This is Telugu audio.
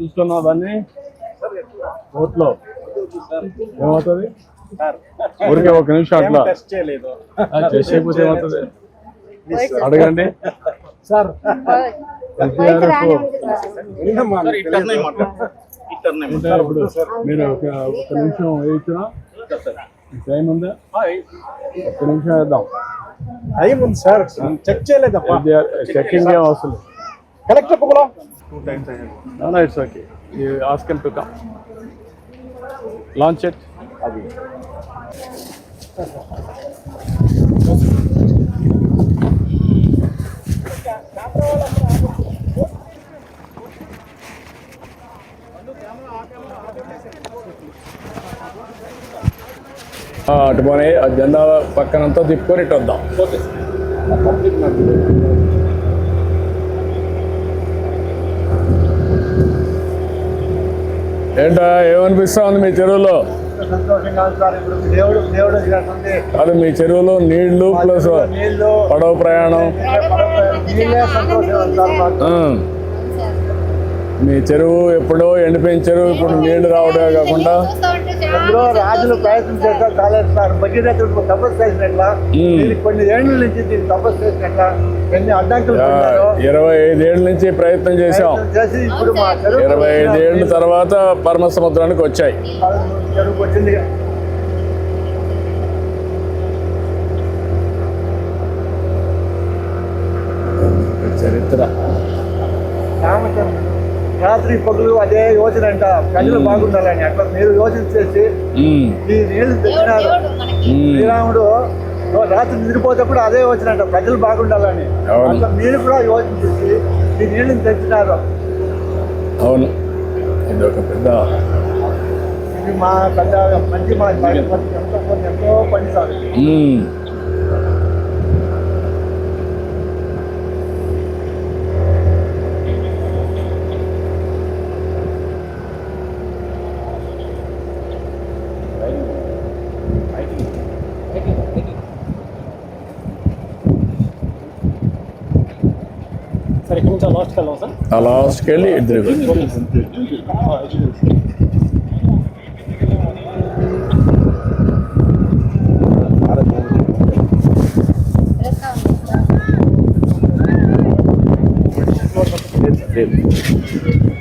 చూసుకున్నావు దాన్ని ఓట్లో ఏమవుతుంది ఊరికే ఒక నిమిషం అట్లా చేసేయకపోతే ఏమవుతుంది అడగండి సార్. ఇప్పుడు మీరు ఒక నిమిషం వేయించున్నా టైం ఉందా? ఒక్క నిమిషం వేద్దాం. టైం ఉంది సార్, చెక్ చేయలేదు. చెక్కింగ్ ఏం అవసరం కలెక్టర్ కూడా 2 times it's okay. You ask him to come. Launch it. అటు పోనీ ఆ జెండా పక్కనంతా తిప్పుకొని ఇటు వద్దాం. ఏంటా ఏమనిపిస్తా ఉంది మీ చెరువులో? అది మీ చెరువులో నీళ్లు ప్లస్ పడవ ప్రయాణం. మీ చెరువు ఎప్పుడో ఎండిపోయిన చెరువు ఇప్పుడు నీళ్లు రావడమే కాకుండా రాజులు ప్రయత్నం చేస్తారు కాలేదు సార్. భగీరథుడు తపస్సు చేసినట్లా కొన్ని ఏళ్ళ నుంచి దీన్ని తపస్సు చేసినట్లా ఎన్ని అడ్డంకులు 25 ఏళ్ళ నుంచి ప్రయత్నం చేసాం. ఇప్పుడు మా 25 ఏళ్ళ తర్వాత పరమ సముద్రానికి వచ్చాయి. చెరువుకు వచ్చింది. చరిత్ర రాత్రి పగులు అదే యోచన అంట, ప్రజలు బాగుండాలని. అట్లా మీరు యోచన చేసి ఈ నీళ్లు తెచ్చినారు. శ్రీరాముడు రాత్రి నిద్రపోతేప్పుడు అదే యోచన అంట, ప్రజలు బాగుండాలని. అట్లా మీరు కూడా యోచన చేసి ఈ నీళ్ళని తెచ్చినారు. అవును, ఇది ఒక పెద్ద ఇది మా పెద్ద మంచి మా ఎంతో పని సార్. లాస్ట్కి వెళ్ళి ఇద్దరు Gracias.